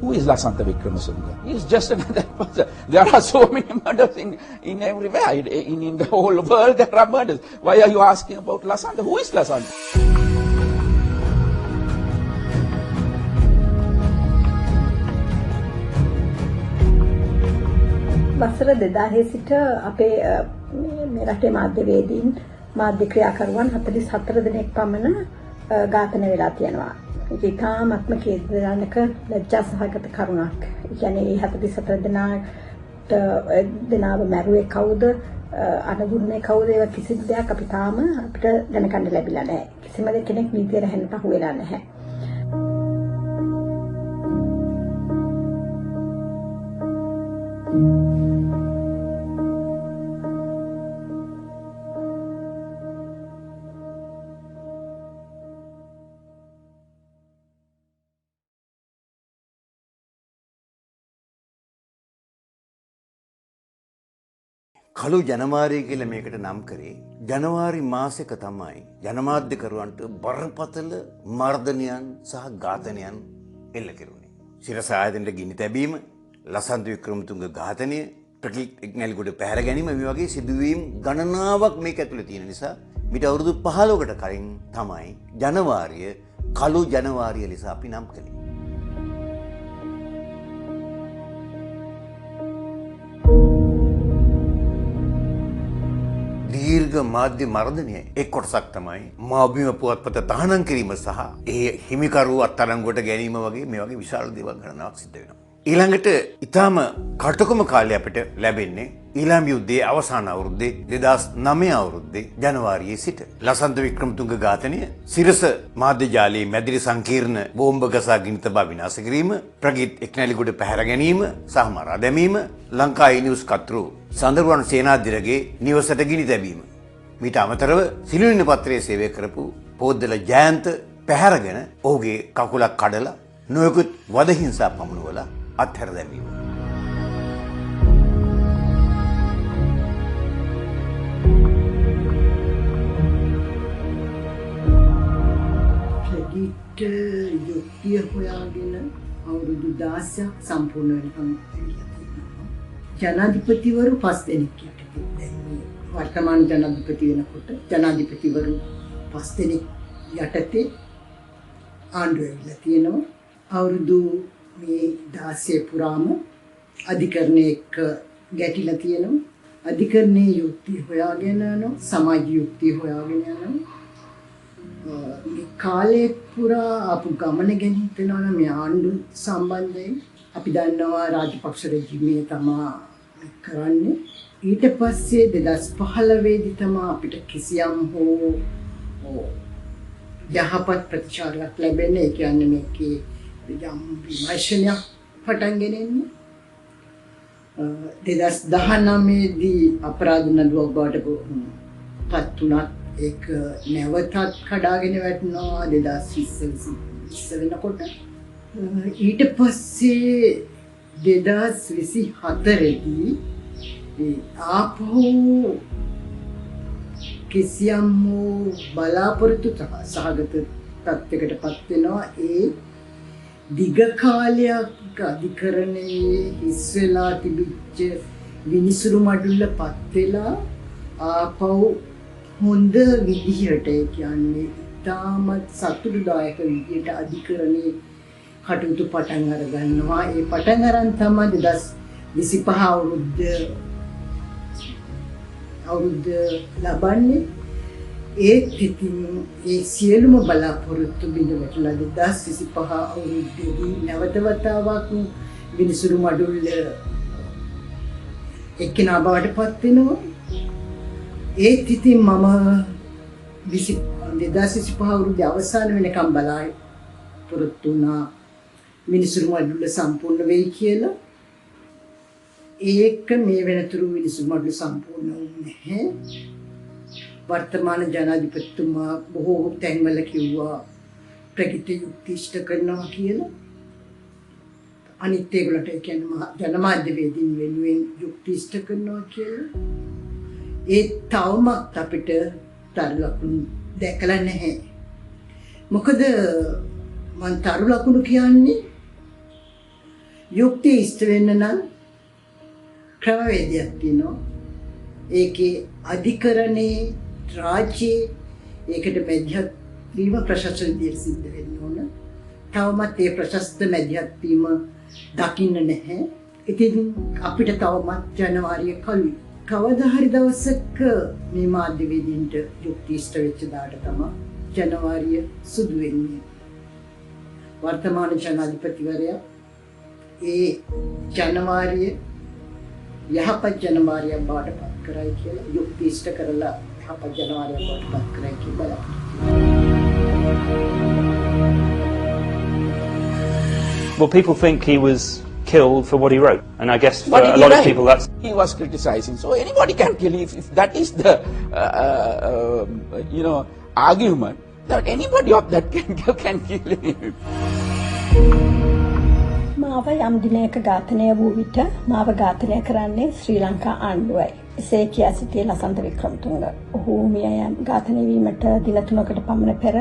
Who is Lasantha Wickramasinhe? He is just another person. There are so many murders in everywhere. In the whole world there are murders. Why are you asking about Lasantha? Who is Lasantha? වසර 2000 සිට අපේ මේ රටේ මාධ්‍යවේදීන් මාධ්‍ය ක්‍රියාකරුවන් 44 දෙනෙක් පමණ ඝාතනය වෙලා තියෙනවා. ඒක ඉතාමත්ම කේන්ද්‍රජනක ලැජ්ජා සහගත කරුණක්. ඒ කියන්නේ මේ 44 දෙනාව මැරුවේ කවුද? අනුගුණේ කවුද? ඒක කිසිදු දෙයක් අපි තාම අපිට දැනගන්න ලැබිලා නැහැ. කිසිම කෙනෙක් නීතියට හැන්නට අහු වෙලා නැහැ. කළු ජනවාරි කියලා මේකට නම් කරේ ජනවාරි මාසෙක තමයි ජනමාධ්‍යකරුවන්ට බරපතල මර්ධනයන් සහ ඝාතනයන් එල්ල කෙරුණේ. සිරස ආයතනයේ ගිනි තැබීම, ලසන්ත වික්‍රමතුංග ඝාතනය, ප්‍රකීට් එක්නැලිගොඩ පැහැර ගැනීම මේ වගේ සිදුවීම් ගණනාවක් මේක ඇතුළේ තියෙන නිසා මිට අවුරුදු 15කට කලින් තමයි ජනවාරිය කළු ජනවාරිය ලෙස අපි නම් කළේ. දීර්ඝ මාධ්‍ය මර්ධනය එක් කොටසක් තමයි මාබිම පුවත්පත තහනම් කිරීම සහ ඒ හිමිකරු අත්අඩංගුවට ගැනීම වගේ මේ වගේ විශාල දේවල් ගණනාවක් සිද්ධ වෙනවා. ඊළඟට ඊටාම කටුකම කාලය අපිට ලැබෙන්නේ ඊළාම් යුද්ධයේ අවසාන අවුරුද්දේ 2009 අවුරුද්දේ ජනවාරියේ සිට ලසන්ත වික්‍රමතුංග ඝාතනය, සිරස මාධ්‍ය ජාලයේ මැදිරි සංකීර්ණ බෝම්බ ගසා ගිනි තබා විනාශ කිරීම, ප්‍රගීත් එක්නැලිගොඩ පැහැර ගැනීම සහ මරා දැමීම, ලංකා නිවුස් කතෘ සඳරුවන් සේනාධිරගේ නිවසට ගිනි තැබීම. මීට අමතරව සිළුනින පත්‍රයේ සේවය කරපු පොද්දල ජයන්ත පැහැරගෙන ඔහුගේ කකුලක් කඩලා නොයෙකුත් වද හිංසා පමුණුවලා අත්හැර දැමීම. ප්‍රගීත් යුක්තිය හොයාගෙන අවුරුදු 16ක් සම්පූර්ණ වෙනකම් ජනාධිපතිවරු 5 දෙනෙක් යටතේ වර්තමාන ජනාධිපති වෙනකොට ජනාධිපතිවරු 5 දෙනෙක් යටතේ ආණ්ඩුව වෙලා තියෙනවා. අවුරුදු මේ 16 පුරාම අධිකරණයේ එක්ක ගැටිලා තියෙනවා. අධිකරණයේ යුක්තිය හොයාගෙන යනවා, සමාජ යුක්තිය හොයාගෙන යනවා. මේ කාලේ පුරා ආපු ගමන ගැන හිතනවා නම් මේ ආණ්ඩුව සම්බන්ධයෙන් අපි දන්නවා රාජපක්ෂ රෙජිමේ තමා කරන්නේ. ඊට පස්සේ 2015 දී තමා අපිට කිසියම් හෝ යහපත් ප්‍රතිචාරයක් ලැබෙන්නේ. ඒ කියන්නේ මේකේ යම් විමර්ශනයක් පටන් ගෙනෙන්නේ. 2019 දී අපරාධ නඩුවක් බවට පත් වුණත් ඒක නැවතත් කඩාගෙන වැටෙනවා 2020 වෙනකොට. ඊට පස්සේ 2024 දී ආපහු කිසියම් බලාපොරොත්තු සහගත තත්යකටපත් වෙනවා. ඒ දිග කාලයක් අධිකරණයේ හිස් වෙලා තිබිච්ච විනිසුරු මඩුල්ලපත් වෙලා ආපහු හොඳ විදිහට කියන්නේ ඉතාමත් සතුටුදායක විදිහට අධිකරණයේ කටයුතු පටන් අර ගන්නවා. ඒ පටන් අරන් තමයි 2025 අවුරුද්ද ලබන්නේ. ඒත් ඉතින් ඒ සියලුම බලාපොරොත්තු බිඳවැටලා 2025 අවුරුද්දේදී නැවත වතාවක් විනිසුරු මඩුල්ල එක්කිනා බවට පත් වෙනවා. ඒත් ඉතින් මම 2025 අවුරුද්දේ අවසාන වෙනකම් බලාපොරොත්තු වුණා විනිසුරු මඩුල්ල සම්පූර්ණ වෙයි කියලා. ඒක මේ වෙනතුරු විනිසුරු මඩුල්ල සම්පූර්ණ වුණේ නැහැ. වර්තමාන ජනාධිපතිතුමා බොහෝ තැන්වල කිව්වා ප්‍රගීත් යුක්ති ඉෂ්ට කරනවා කියලා. අනිත් ඒගොල්ලන්ට කියන්නේ ජනමාධ්‍යවේදීන් වෙනුවෙන් යුක්ති ඉෂ්ට කරනවා කියලා. ඒ තවමත් අපිට තරු ලකුණු දැකලා නැහැ. මොකද මම තරු ලකුණු කියන්නේ යුක්තිය ඉෂ්ට වෙන්න නම් ක්‍රමවේදයක් තියෙනවා. ඒකේ අධිකරණේ රාජ්‍යයේ ඒකට මැදිහත් වීම ප්‍රශස්ත විදියට සිද්ධ වෙන්න ඕන. තවමත් ඒ ප්‍රශස්ත මැදිහත් වීම දකින්න නැහැ. ඉතින් අපිට තවමත් ජනවාරිය කලින් කවදා හරි දවසක මේ මාධ්‍යවේදීන්ට යුක්ති ඉෂ්ට වෙච්ච දාට තමයි ජනවාරිය සුදු වෙන්නේ. වර්තමාන ජනාධිපතිවරයා ඒ ජනවාරිය යහපත් ජනවාරියක් බවට පත් කරයි කියලා යුක්ති ඉෂ්ට කරලා යහපත් ජනවාරියක් බවට පත් කරයි කියලා Well, people think he was killed for what he wrote, and I guess for What did a he lot of write? people that's He was criticizing. So anybody can kill if that is the argument that anybody of that can kill him. මාව යම් දිනයක ඝාතනය වූ විට මාව ඝාතනය කරන්නේ ශ්‍රී ලංකා ආණ්ඩුවයි. එසේ කියා සිටියේ ලසන්ත වික්‍රමතුංග. ඔහු මිය ඝාතනය වීමට දින 3කට පමණ පෙර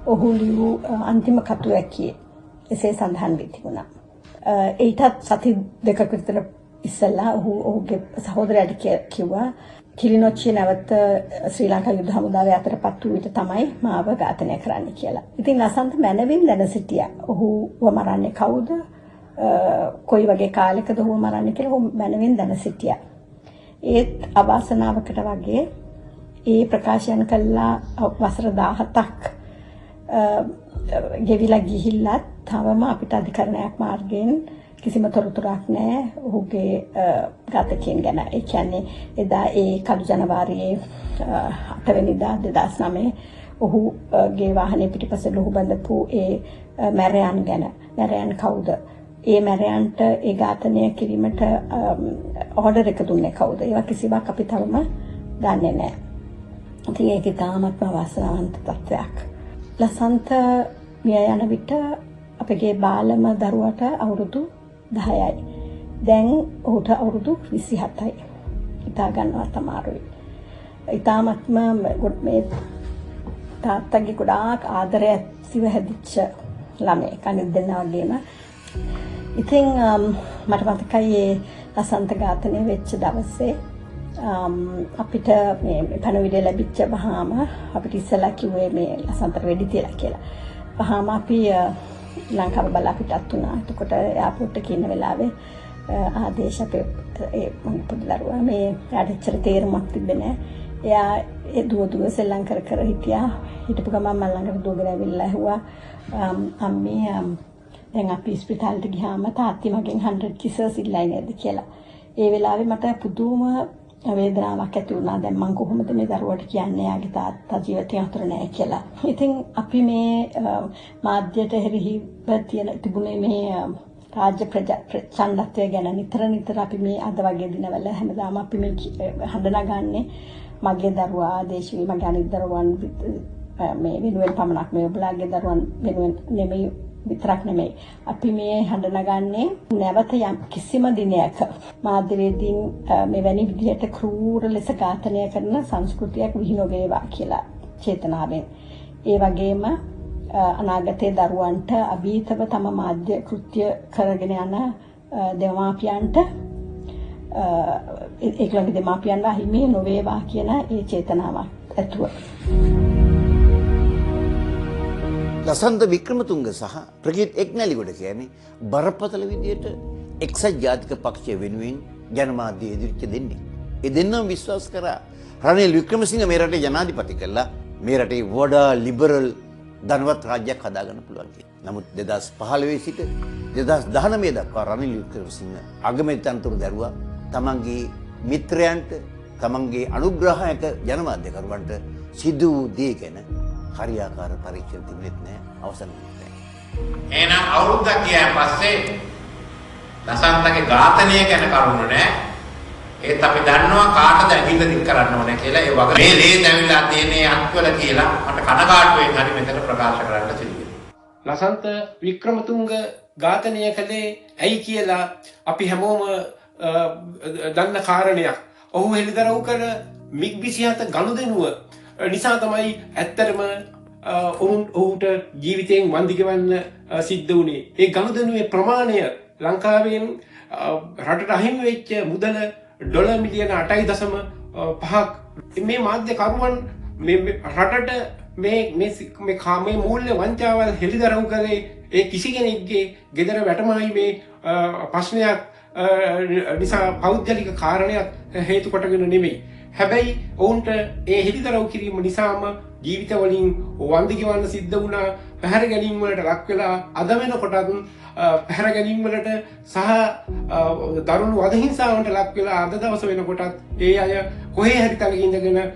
ඔහු ලියූ අන්තිම කතුවැකියේ එසේ සඳහන් වී තිබුණා. ඊටත් සති දෙකක විතර ඉස්සෙල්ලා ඔහුගේ සහෝදරයාට කිව්වා කිලිනොච්චිය නැවත ශ්‍රී ලංකා යුද හමුදාවේ අතරපත් වූ විට තමයි මාව ඝාතනය කරන්න කියලා. ඉතින් ලසන්ත මැනවින් දැන සිටියා. ඔහුව මරන්නේ කවුද? කොයි වගේ කාලයකද ඔහුව මරන්නේ කියලා ඔහු මැනවින් දැන සිටියා. ඒත් අවාසනාවකට වගේ ඒ ප්‍රකාශයන් කළා වසර 17ක් ගෙවිලා ගිහිල්ලත් තවම අපිට අධිකරණයක් මාර්ගයෙන් කිසිම තොරතුරක් නැහැ ඔහුගේ ඝාතකයන් ගැන. ඒ කියන්නේ එදා ඒ කළු ජනවාරියේ 8 වෙනිදා 2009 ඔහුගේ වාහනේ පිටිපස්ස ලුහු බඳපු ඒ මැරයන් ගැන. මැරයන් කවුද? ඒ මැරයන්ට ඒ ඝාතනය කිරීමට ඕඩර් එක දුන්නේ කවුද? ඒවා කිසිවක් අපි තවම දන්නේ නැහැ. ඉතින් ඒක තාමත් අවාසනාවන්ත තත්ත්වයක්. ලසන්ත මිය යන විට අපගේ බාලම දරුවට අවුරුදු 10යි. දැන් ඔහුට අවුරුදු 27යි. හිතා ගන්නවත් අමාරුයි. ඊටාත්ම මේ තාත්තගේ ගොඩාක් ආදරය ඇතිව හැදිච්ච ළමයෙක් අනිත් දෙන්නා වගේම. ඉතින් මට මතකයි ඒ ලසන්ත ඝාතනය වෙච්ච දවසේ අපිට මේ පණවිඩය ලැබිච්ච වහාම අපිට ඉස්සලා කිව්වේ මේ ලසන්තට වෙඩි තියලා කියලා. වහාම අපි ලංකාව බලා පිටත් වුණා. එතකොට එයාපෝට් එකේ ඉන්න වෙලාවේ ආදේශ අපේ ඒ පොඩි දරුවා මේ එයාට ඇත්තට තේරුමක් තිබෙන්නේ නැහැ. එයා ඒ දුව සෙල්ලම් කර හිටියා. හිටපු ගමන් මම ළඟට දුවගෙන ඇවිල්ලා ඇහුවා අම්මේ දැන් අපි ස්පිතාලෙට ගියාම තාත්ති මගෙන් 100 කිසස් ඉල්ලයි නේද කියලා. ඒ වෙලාවේ මට පුදුම වේදනාවක් ඇති වුණා. දැන් මම කොහොමද මේ දරුවට කියන්නේ යාගේ තාත්තා ජීවිතේ අතර නැහැ කියලා. ඉතින් අපි මේ මාධ්‍යයට එරෙහිව තිබුණේ මේ රාජ්‍ය ප්‍රචණ්ඩත්වය ගැන නිතර අපි මේ අද වගේ දිනවල හැමදාම අපි මේ හඳුනාගන්නේ මගේ දරුවා දේශීය මගේ අනිත් දරුවන් මේ වෙනුවෙන් පමණක් මේ ඔබලාගේ දරුවන් වෙනුවෙන් නෙමෙයි විතරක් නෙමෙයි අපි මේ හඳුනාගන්නේ නැවත යම් කිසිම දිනයක මාධ්‍යවේදීන් මෙවැනි විදිහට ක්‍රූර ලෙස ඝාතනය කරන සංස්කෘතියක් විහි නොවේවා කියලා චේතනාවෙන්. ඒ වගේම අනාගතයේ දරුවන්ට අභීතව තම මාධ්‍ය කෘත්‍ය කරගෙන යන දෙමාපියන්ට ඒකලගේ දෙමාපියන්ව හිමි නොවේවා කියන ඒ චේතනාවක් ඇතුව. ලසන්ත වික්‍රමතුංග සහ ප්‍රගීත් එක්නැලිගොඩ කියන්නේ බරපතල විදියට එක්සත් ජාතික පක්ෂය වෙනුවෙන් ජනමාධ්‍ය ඉදිරියට දෙන්නේ. ඒ දෙන්නම විශ්වාස කරා රනිල් වික්‍රමසිංහ මේ රටේ ජනාධිපති කළා මේ රටේ වඩා ලිබරල් ධනවත් රාජ්‍යයක් හදාගන්න පුළුවන් කියලා. නමුත් 2015 සිට 2019 දක්වා රනිල් වික්‍රමසිංහ අගමැති තනතුරු දැරුවා තමන්ගේ මිත්‍රයන්ට තමන්ගේ අනුග්‍රහයක ජනමාධ්‍යකරුවන්ට සිදු වූ දේ ගැන හරියාකාර පරීක්ෂණ තිබෙන්නේ නැහැ අවසන් වෙන්නේ. එහෙනම් අවුරුද්දක් ගියාන් පස්සේ ලසන්තගේ ඝාතනය ගැන කරුණු නැහැ. ඒත් අපි දන්නවා කාටද ඇඟිල්ල දික් කරන්න ඕනේ කියලා. ඒ වගේ මේ ලේ දැවිලා තියෙන්නේ අත්වල කියලා මට කනගාටුවෙන් හරි මෙතන ප්‍රකාශ කරන්න සිදුවෙනවා. ලසන්ත වික්‍රමතුංග ඝාතනය කළේ ඇයි කියලා අපි හැමෝම දන්න කාරණයක්. ඔහු හෙළිදරව් කර මිග් 27 ගනුදෙනුව නිසා තමයි ඇත්තටම ඔවුන්ට ජීවිතයෙන් වන්දි ගෙවන්න සිද්ධ වුණේ. ඒ ගනුදෙනුවේ ප්‍රමාණය ලංකාවෙන් රටට අහිමි වෙච්ච මුදල ඩොලර් මිලියන 8.5ක් මේ මාධ්‍ය කරුවන් මේ රටට මේ කාමයේ මූල්‍ය වංචාවල් හෙළිදරව් කළේ ඒ කිසි කෙනෙක්ගේ ගෙදර වැටමයි ප්‍රශ්නයක් නිසා පෞද්ගලික කාරණයක් හේතු කොටගෙන නෙමෙයි. හැබැයි ඔවුන්ට ඒ හෙළිදරව් කිරීම නිසාම ජීවිත වලින් වන්දි ගෙවන්න සිද්ධ වුණා. පැහැර ගැනීම් වලට ලක් වෙලා අද වෙනකොටත් පැහැර ගැනීම් වලට සහ දරුණු වදහිංසාවන්ට ලක් වෙලා අද දවස වෙනකොටත් ඒ අය කොහේ හරි තලක ඉඳගෙන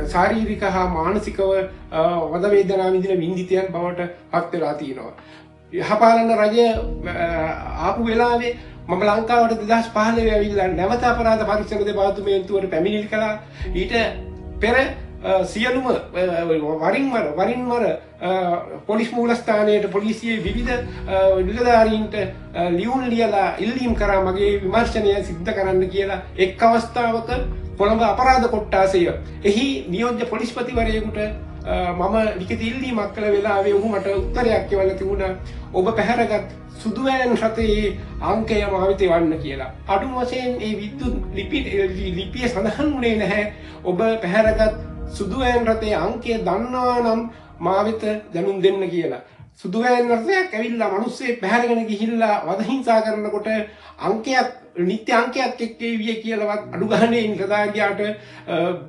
ශාරීරික හා මානසිකව වද වේදනා විඳින විඳිතයන් බවට පත් වෙලා තියෙනවා. යහපාලන රජය ආපු වෙලාවේ මම ලංකාවට 2015 ඇවිල්ලා නැවත අපරාධ පරීක්ෂණ දෙපාර්තමේන්තුවට පැමිණිලි කළා. ඊට පෙර සියලුම වරින් වර පොලිස් මූලස්ථානයට පොලිසියේ විවිධ නිලධාරීන්ට ලියුම් ලියලා ඉල්ලීම් කරා මගේ විමර්ශනය සිද්ධ කරන්න කියලා. එක් අවස්ථාවක කොළඹ අපරාධ කොට්ටාසය එහි නියෝජ්‍ය පොලිස්පතිවරයෙකුට මම ලිඛිත ඉල්ලීමක් කළ වෙලාවේ ඔහු මට උත්තරයක් එවලා තිබුණා. ඔබ පැහැරගත් සුදුවෑන් රටේ අංකය මාවිත වන්න කියලා. අඩුම වශයෙන් ඒ විද්‍යුත් ලිපිය සඳහන් වුණේ නැහැ. ඔබ පැහැරගත් සුදුවෑන් රටේ අංකය දන්නවා නම් මාවිත දැනුම් දෙන්න කියලා. සුදුවෑන් රටයක් ඇවිල්ලා මිනිස්සේ පැහැරගෙන ගිහිල්ලා වදහිංසා කරනකොට අංකයක් නිත්‍ය අංකයක් එක්කේ කියලාවත් අඩු ගහනේ නිලධාරියාට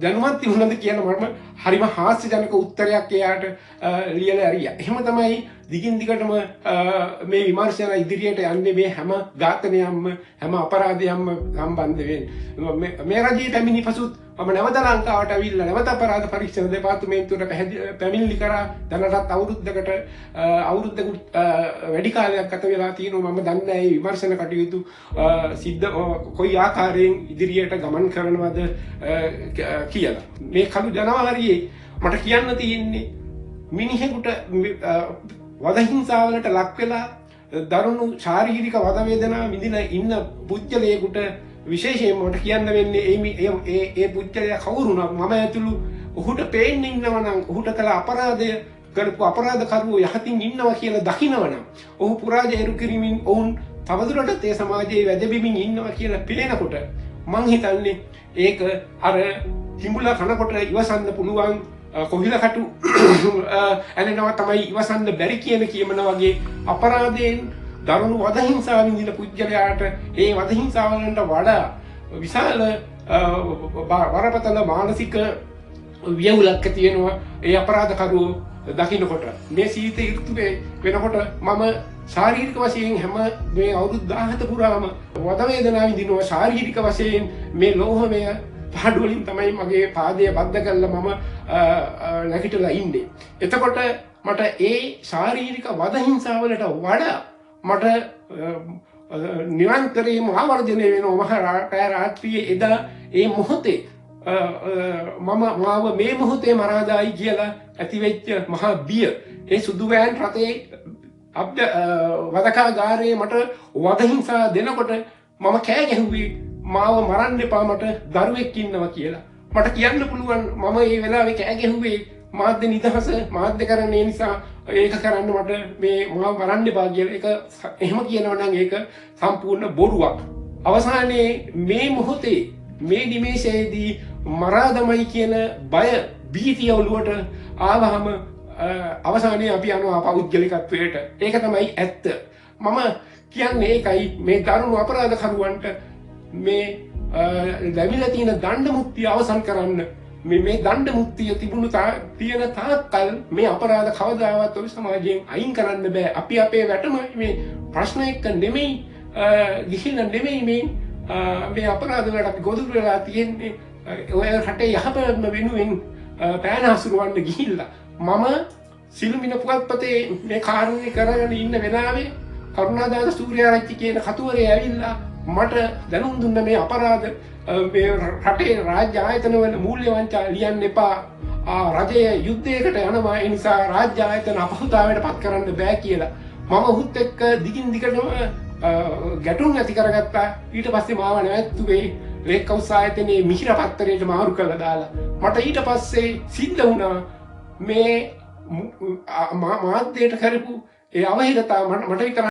දැනුමක් තිබුණාද කියලා මම හරිම හාස්‍යජනක උත්තරයක් එයාට ලියලා ඇරියා. එහෙම තමයි දිගින් දිගටම මේ විමර්ශන ඉදිරියට යන්නේ මේ හැම ඝාතනයක්ම හැම අපරාධයක්ම සම්බන්ධ වෙන්නේ. මේ රජයේ පැමිණි පසුත් මම නැවත ලංකාවට ඇවිල්ලා නැවත අපරාධ පරීක්ෂණ දෙපාර්තමේන්තුවට පැමිණිලි කරා. දැනටත් අවුරුද්දකට වැඩි කාලයක් ගත වෙලා තියෙනවා. මම දන්නේ නැහැ මේ විමර්ශන කටයුතු කොයි ආකාරයෙන් ඉදිරියට ගමන් කරනවද කියලා. මේ කළු ජනවාරියේ මට කියන්න තියෙන්නේ මිනිහෙකුට වදහිංසාවලට ලක් වෙලා දරුණු ශාරීරික වද වේදනා විඳින ඉන්න පුද්ගලයෙකුට විශේෂයෙන්ම මට කියන්න වෙන්නේ ඒ පුද්ගලයා කවුරුණත් මම ඇතුළු ඔහුට පේන්නේ ඉන්නවා නම් ඔහුට කළ අපරාධය කරපු අපරාධකරුවෝ යහතින් ඉන්නවා කියලා දකිනවනම් ඔහු පුරාජය කිරීමෙන් ඔවුන් තවදුරටත් ඒ සමාජයේ වැදබිමින් ඉන්නවා කියලා පේනකොට මං හිතන්නේ ඒක අර කිඹුලා කනකොට ඉවසන්න පුළුවන් කොහිලකටු ඇනෙනවා තමයි ඉවසන්න බැරි කියන කියමන වගේ අපරාධයෙන් දරුණු වදහිංසාව විඳින පුද්ගලයාට ඒ වදහිංසාවලට වඩා විශාල වරපතල මානසික වියවුලක් තියෙනවා ඒ අපරාධකරුවෝ දකින්නකොට. මේ සීත ඍතුවේ වෙනකොට මම ශාරීරික වශයෙන් හැම මේ අවුරුදු 17 පුරාම වද වේදනා විඳිනවා. ශාරීරික වශයෙන් මේ ලෝහමය පාඩු වලින් තමයි මගේ පාදය බද්ධ කරලා මම නැගිටලා ඉන්නේ. එතකොට මට ඒ ශාරීරික වදහිංසාවලට වඩා මට නිරන්තරයෙන්ම ආවර්ජනය වෙනවා මහා රාත්‍රියේ එදා ඒ මොහොතේ මාව මේ මොහොතේ මරාදායි කියලා ඇතිවෙච්ච මහා බිය. ඒ සුදුවෑන් රටේ වදකාගාරයේ මට වදහිංසා දෙනකොට මම කෑ ගැහුවේ මාව මරන්න එපා මට දරුවෙක් ඉන්නවා කියලා. මට කියන්න පුළුවන් මම ඒ වෙලාවේ කෑ ගැහුවේ මාධ්‍ය නිදහස මාධ්‍ය කරන්නේ නිසා ඒක කරන්න මට මේ මාව මරන්න එපා කියලා. ඒක එහෙම කියනවා නම් ඒක සම්පූර්ණ බොරුවක්. අවසානයේ මේ මොහොතේ මේ නිමේෂයේදී මරාදමයි කියන බය භීතිය ඔළුවට ආවහම අවසානයේ අපි යනවා පෞද්ගලිකත්වයට. ඒක තමයි ඇත්ත. මම කියන්නේ ඒකයි මේ දරුණු අපරාධකරුවන්ට මේ ලැබිලා තියෙන දණ්ඩ මුක්තිය අවසන් කරන්න මේ දණ්ඩ මුක්තිය තියෙන තාක්කල් මේ අපරාධ කවදාවත් ඔය සමාජයෙන් අයින් කරන්න බෑ. අපි අපේ වැටම මේ ප්‍රශ්න එක්ක නෙමෙයි ගිහිල්ලා නෙමෙයි මේ අපරාධ වලට අපි ගොදුරු වෙලා තියෙන්නේ. ඔය රටේ යහපැවැත්ම වෙනුවෙන් පෑන හසුරවන්න ගිහිල්ලා මම සිළුමිණ පුවත්පතේ මේ කාරණේ කරගෙන ඉන්න වෙලාවේ කරුණාදාස සූර්යාරච්චි කියන කතුවරේ ඇවිල්ලා මට දැනුම් දුන්න මේ අපරාධ මේ රටේ රාජ්‍ය ආයතනවල මූල්‍ය වංචා ලියන්න එපා. රජය යුද්ධයකට යනවා ඒ නිසා රාජ්‍ය ආයතන අපහසුතාවයට පත් කරන්න බෑ කියලා. මම ඔහුත් එක්ක දිගින් දිගටම ගැටුම් ඇති කරගත්තා. ඊට පස්සේ මාව නැවැත්තුවේ ලේකවුස් ආයතනයේ මිහිර පත්තරයට මාරු කරලා දාලා. මට ඊට පස්සේ සිද්ධ වුණා මේ මාධ්‍යයට කරපු ඒ අවහිරතාව මට විතර